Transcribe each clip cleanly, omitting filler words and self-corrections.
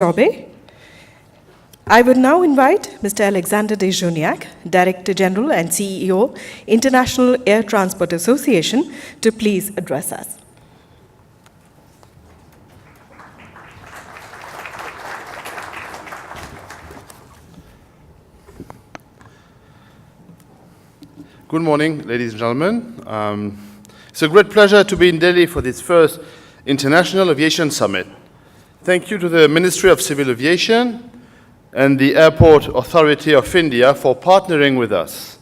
Tobe. I would now invite Mr. Alexandre de Juniac, Director General and CEO, International Air Transport Association, to please address us. Good morning, ladies and gentlemen. It's a great pleasure to be in Delhi for this first International Aviation Summit. Thank you to the Ministry of Civil Aviation and the Airport Authority of India for partnering with us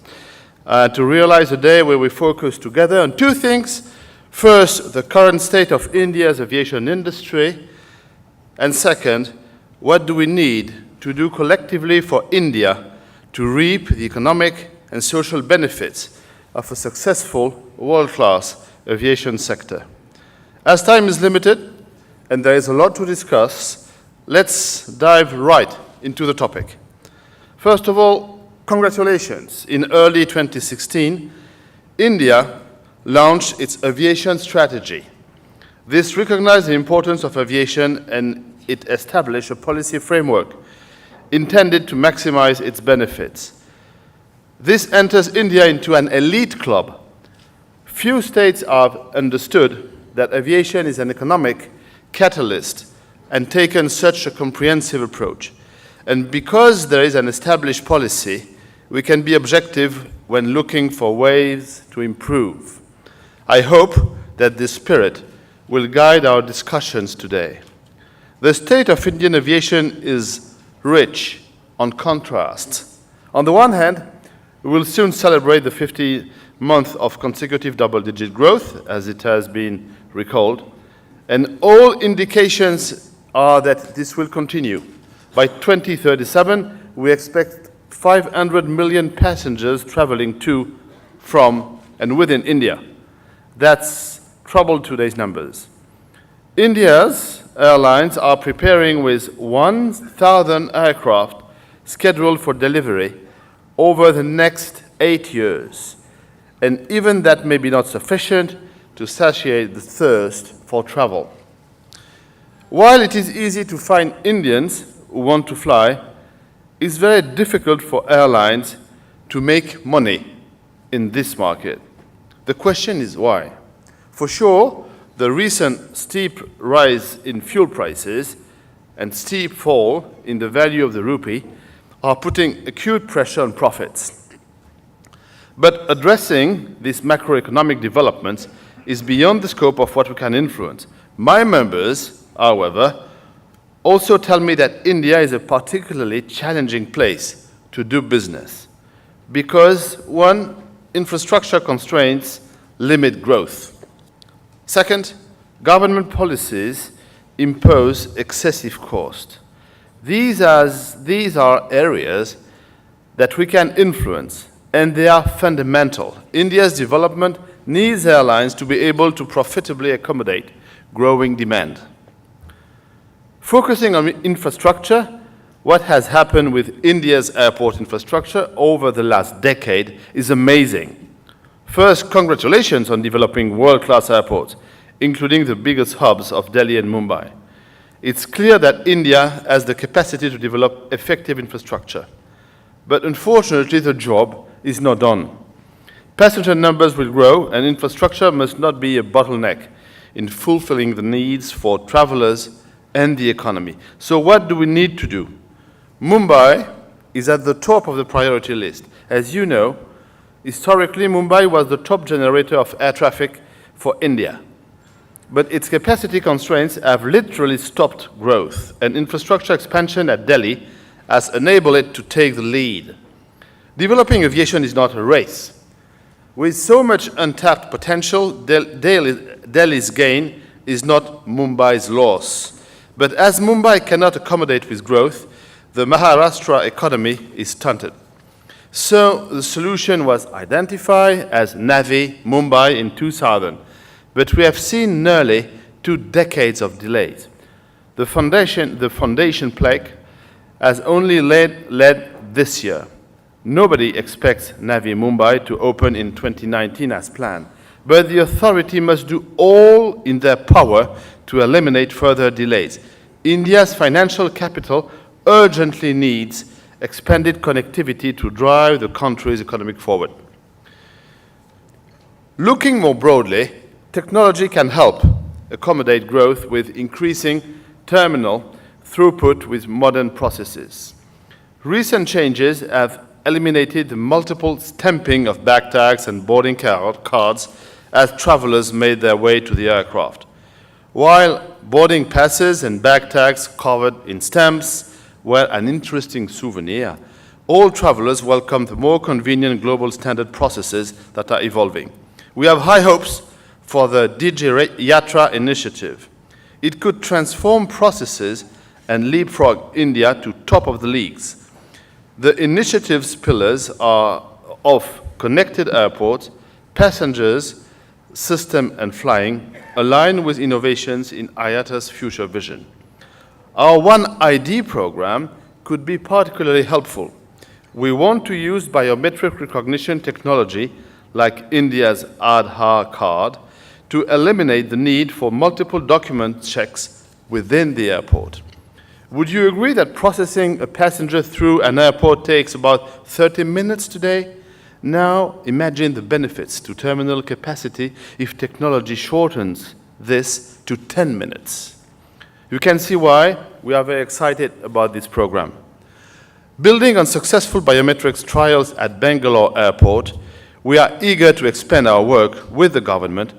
to realize a day where we focus together on two things. First, the current state of India's aviation industry, and second, what do we need to do collectively for India to reap the economic and social benefits of a successful world-class aviation sector. As time is limited, and there is a lot to discuss, let's dive right into the topic. First of all, congratulations. In early 2016, India launched its aviation strategy. This recognized the importance of aviation and it established a policy framework intended to maximize its benefits. This enters India into an elite club. Few states have understood that aviation is an economic catalyst and taken such a comprehensive approach. And because there is an established policy, we can be objective when looking for ways to improve. I hope that this spirit will guide our discussions today. The state of Indian aviation is rich on contrasts. On the one hand, we will soon celebrate the 50th month of consecutive double-digit growth, as it has been recalled. And all indications are that this will continue. By 2037, we expect 500 million passengers traveling to, from, and within India. That's trouble today's numbers. India's airlines are preparing with 1,000 aircraft scheduled for delivery over the next 8 years. And even that may be not sufficient to satiate the thirst for travel. While it is easy to find Indians who want to fly, it's very difficult for airlines to make money in this market. The question is why? For sure, the recent steep rise in fuel prices and steep fall in the value of the rupee are putting acute pressure on profits. But addressing these macroeconomic developments is beyond the scope of what we can influence. My members, however, also tell me that India is a particularly challenging place to do business because, one, infrastructure constraints limit growth. Second, government policies impose excessive cost. These are areas that we can influence, and they are fundamental. India's development needs airlines to be able to profitably accommodate growing demand. Focusing on infrastructure, what has happened with India's airport infrastructure over the last decade is amazing. First, congratulations on developing world-class airports, including the biggest hubs of Delhi and Mumbai. It's clear that India has the capacity to develop effective infrastructure. But unfortunately, the job is not done. Passenger numbers will grow, and infrastructure must not be a bottleneck in fulfilling the needs for travelers and the economy. So what do we need to do? Mumbai is at the top of the priority list. As you know, historically, Mumbai was the top generator of air traffic for India. But its capacity constraints have literally stopped growth, and infrastructure expansion at Delhi has enabled it to take the lead. Developing aviation is not a race. With so much untapped potential, Delhi's gain is not Mumbai's loss. But as Mumbai cannot accommodate with growth, the Maharashtra economy is stunted. So the solution was identified as Navi Mumbai in 2000. But we have seen nearly 2 decades of delays. The foundation plaque has only led this year. Nobody expects Navi Mumbai to open in 2019 as planned, but the authority must do all in their power to eliminate further delays. India's financial capital urgently needs expanded connectivity to drive the country's economic forward. Looking more broadly, technology can help accommodate growth with increasing terminal throughput with modern processes. Recent changes have eliminated the multiple stamping of bag tags and boarding cards as travelers made their way to the aircraft. While boarding passes and bag tags covered in stamps were an interesting souvenir, all travelers welcomed the more convenient global standard processes that are evolving. We have high hopes for the IATA initiative. It could transform processes and leapfrog India to top of the leagues. The initiative's pillars are of connected airports, passengers, system and flying, align with innovations in IATA's future vision. Our One ID program could be particularly helpful. We want to use biometric recognition technology like India's Aadhaar card to eliminate the need for multiple document checks within the airport. Would you agree that processing a passenger through an airport takes about 30 minutes today? Now imagine the benefits to terminal capacity if technology shortens this to 10 minutes. You can see why we are very excited about this program. Building on successful biometrics trials at Bangalore Airport, we are eager to expand our work with the government,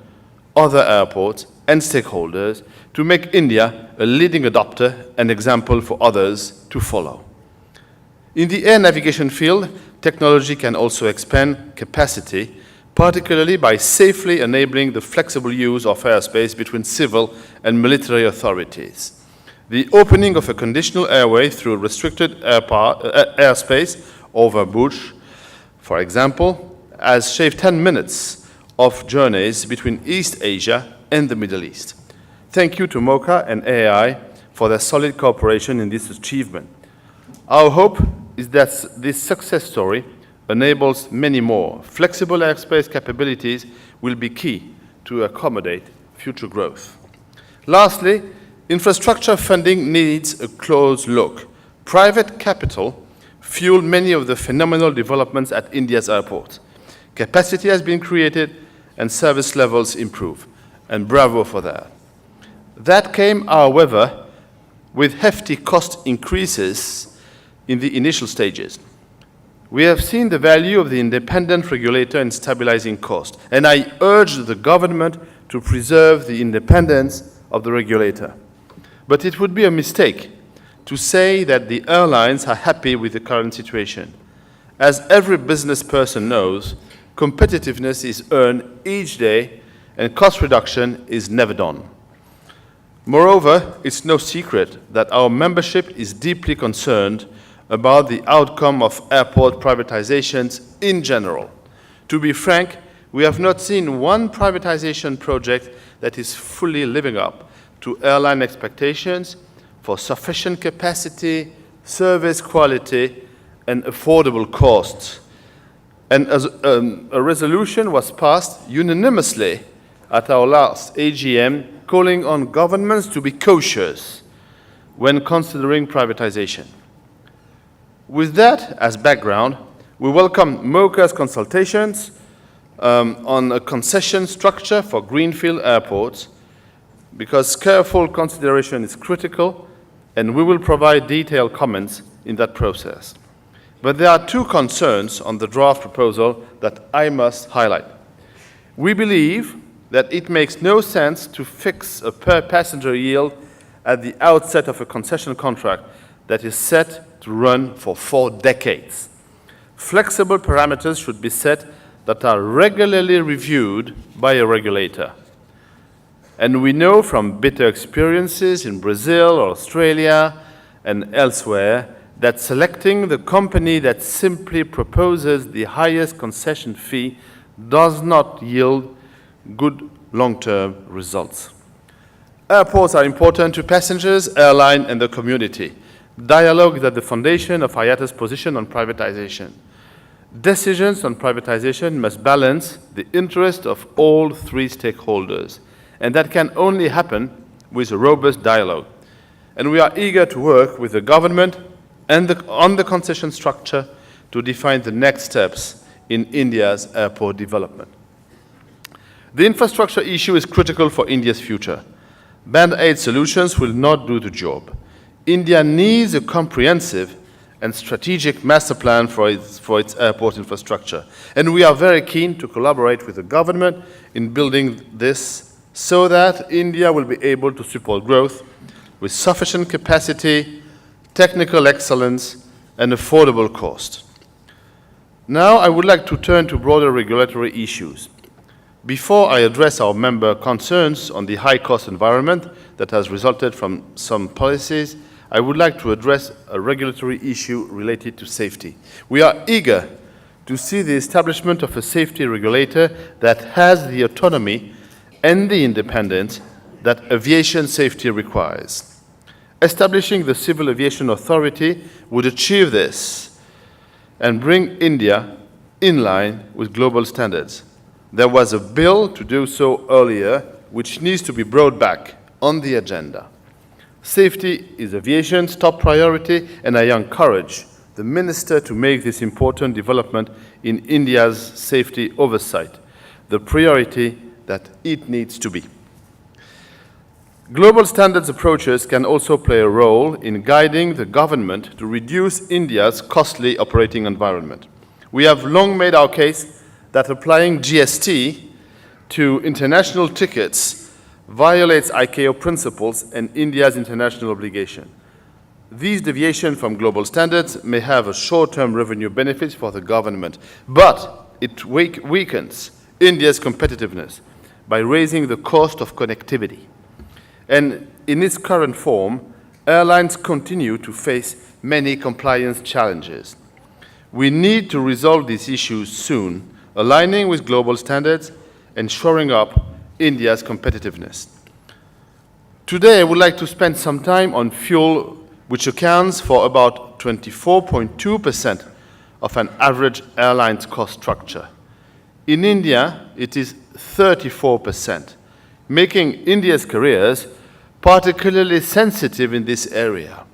other airports, and stakeholders to make India a leading adopter and example for others to follow. In the air navigation field, technology can also expand capacity, particularly by safely enabling the flexible use of airspace between civil and military authorities. The opening of a conditional airway through restricted airspace over Bhuj, for example, has shaved 10 minutes of journeys between East Asia and the Middle East. Thank you to MoCA and AAI for their solid cooperation in this achievement. Our hope is that this success story enables many more. Flexible airspace capabilities will be key to accommodate future growth. Lastly, infrastructure funding needs a close look. Private capital fueled many of the phenomenal developments at India's airports. Capacity has been created and service levels improve, and bravo for that. That came, however, with hefty cost increases in the initial stages. We have seen the value of the independent regulator in stabilizing cost, and I urge the government to preserve the independence of the regulator. But it would be a mistake to say that the airlines are happy with the current situation. As every business person knows, competitiveness is earned each day and cost reduction is never done. Moreover, it's no secret that our membership is deeply concerned about the outcome of airport privatizations in general. To be frank, we have not seen one privatization project that is fully living up to airline expectations for sufficient capacity, service quality, and affordable costs. And as a resolution was passed unanimously at our last AGM, calling on governments to be cautious when considering privatization. With that as background, we welcome MoCA's consultations on a concession structure for greenfield airports, because careful consideration is critical, and we will provide detailed comments in that process. But there are two concerns on the draft proposal that I must highlight. We believe that it makes no sense to fix a per-passenger yield at the outset of a concession contract that is set to run for 4 decades. Flexible parameters should be set that are regularly reviewed by a regulator. And we know from bitter experiences in Brazil, Australia, and elsewhere that selecting the company that simply proposes the highest concession fee does not yield good long-term results. Airports are important to passengers, airline, and the community. Dialogue is at the foundation of IATA's position on privatization. Decisions on privatization must balance the interest of all 3 stakeholders, and that can only happen with a robust dialogue. and we are eager to work with the government and on the concession structure to define the next steps in India's airport development. The infrastructure issue is critical for India's future. Band-aid solutions will not do the job. India needs a comprehensive and strategic master plan for its airport infrastructure. And we are very keen to collaborate with the government in building this so that India will be able to support growth with sufficient capacity, technical excellence, and affordable cost. Now I would like to turn to broader regulatory issues. Before I address our member concerns on the high-cost environment that has resulted from some policies, I would like to address a regulatory issue related to safety. We are eager to see the establishment of a safety regulator that has the autonomy and the independence that aviation safety requires. Establishing the Civil Aviation Authority would achieve this and bring India in line with global standards. There was a bill to do so earlier, which needs to be brought back on the agenda. Safety is aviation's top priority, and I encourage the Minister to make this important development in India's safety oversight the priority that it needs to be. Global standards approaches can also play a role in guiding the government to reduce India's costly operating environment. We have long made our case that applying GST to international tickets violates ICAO principles and India's international obligation. These deviations from global standards may have a short-term revenue benefit for the government, but it weakens India's competitiveness by raising the cost of connectivity. And in its current form, airlines continue to face many compliance challenges. We need to resolve these issues soon, aligning with global standards and shoring up India's competitiveness. Today, I would like to spend some time on fuel, which accounts for about 24.2% of an average airline's cost structure. In India, it is 34%, making India's carriers particularly sensitive in this area.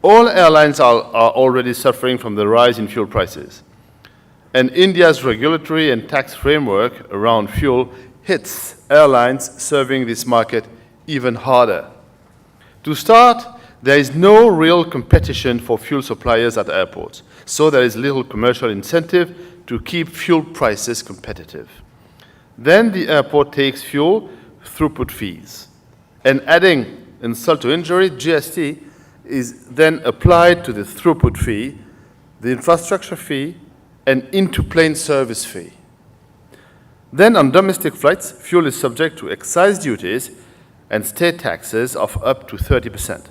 All airlines are already suffering from the rise in fuel prices, and India's regulatory and tax framework around fuel hits airlines serving this market even harder. To start, there is no real competition for fuel suppliers at airports, so there is little commercial incentive to keep fuel prices competitive. Then the airport takes fuel throughput fees, and adding insult to injury, GST is then applied to the throughput fee, the infrastructure fee, and into-plane service fee. Then on domestic flights, fuel is subject to excise duties and state taxes of up to 30%.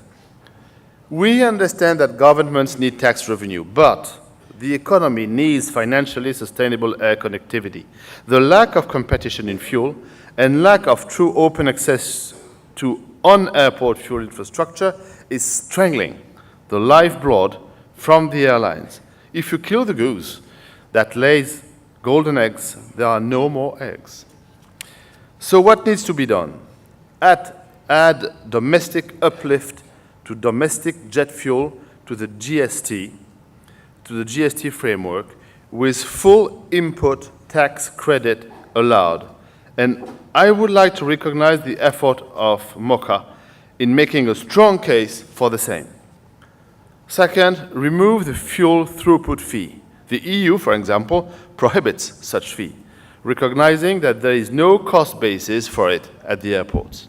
We understand that governments need tax revenue, but the economy needs financially sustainable air connectivity. The lack of competition in fuel and lack of true open access to on-airport fuel infrastructure is strangling the lifeblood from the airlines. If you kill the goose that lays golden eggs, there are no more eggs. So what needs to be done? Add domestic uplift to domestic jet fuel to the GST framework with full input tax credit allowed. And I would like to recognize the effort of MoCA in making a strong case for the same. Second, remove the fuel throughput fee. The EU, for example, prohibits such fee, recognizing that there is no cost basis for it at the airports.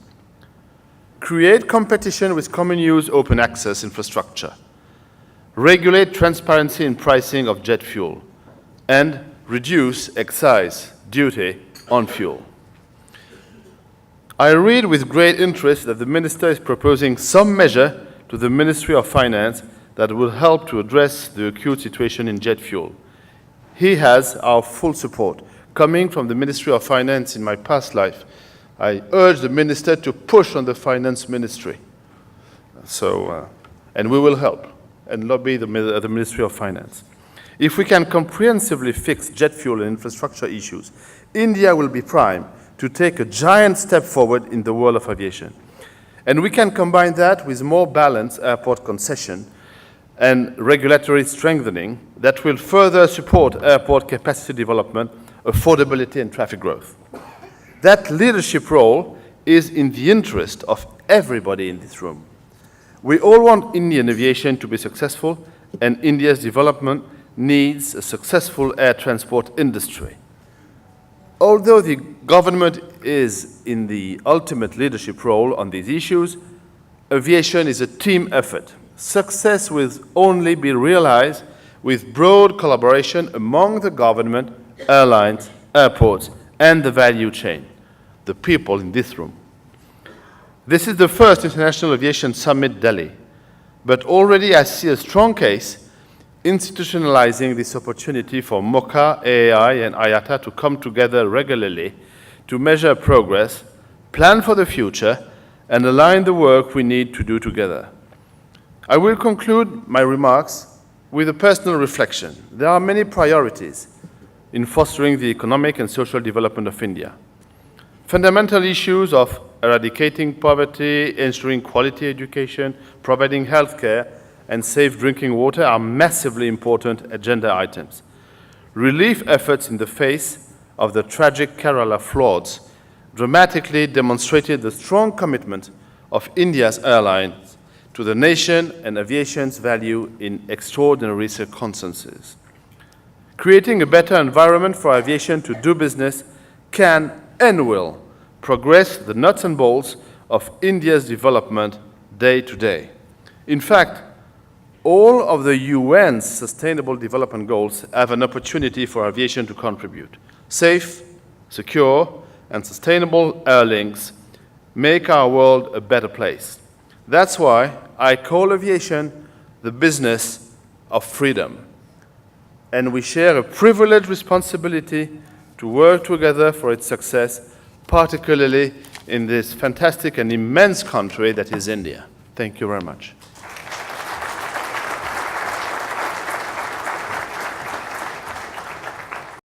Create competition with common use open access infrastructure. Regulate transparency in pricing of jet fuel, and reduce excise duty on fuel. I read with great interest that the Minister is proposing some measure to the Ministry of Finance that will help to address the acute situation in jet fuel. He has our full support. Coming from the Ministry of Finance in my past life, I urge the Minister to push on the Finance Ministry. And we will help and lobby the Ministry of Finance. If we can comprehensively fix jet fuel and infrastructure issues, India will be primed to take a giant step forward in the world of aviation. And we can combine that with more balanced airport concession and regulatory strengthening that will further support airport capacity development, affordability, and traffic growth. That leadership role is in the interest of everybody in this room. We all want Indian aviation to be successful, and India's development needs a successful air transport industry. Although the government is in the ultimate leadership role on these issues, aviation is a team effort. Success will only be realized with broad collaboration among the government, airlines, airports, and the value chain, the people in this room. This is the first International Aviation Summit Delhi, but already I see a strong case institutionalizing this opportunity for MoCA, AAI, and IATA to come together regularly to measure progress, plan for the future, and align the work we need to do together. I will conclude my remarks with a personal reflection. There are many priorities in fostering the economic and social development of India. Fundamental issues of eradicating poverty, ensuring quality education, providing health care, and safe drinking water are massively important agenda items. Relief efforts in the face of the tragic Kerala floods dramatically demonstrated the strong commitment of India's airlines to the nation and aviation's value in extraordinary circumstances. Creating a better environment for aviation to do business can and will progress the nuts and bolts of India's development day to day. In fact, all of the UN's Sustainable Development Goals have an opportunity for aviation to contribute. Safe, secure, and sustainable air links make our world a better place. That's why I call aviation the business of freedom. And we share a privileged responsibility to work together for its success, particularly in this fantastic and immense country that is India. Thank you very much.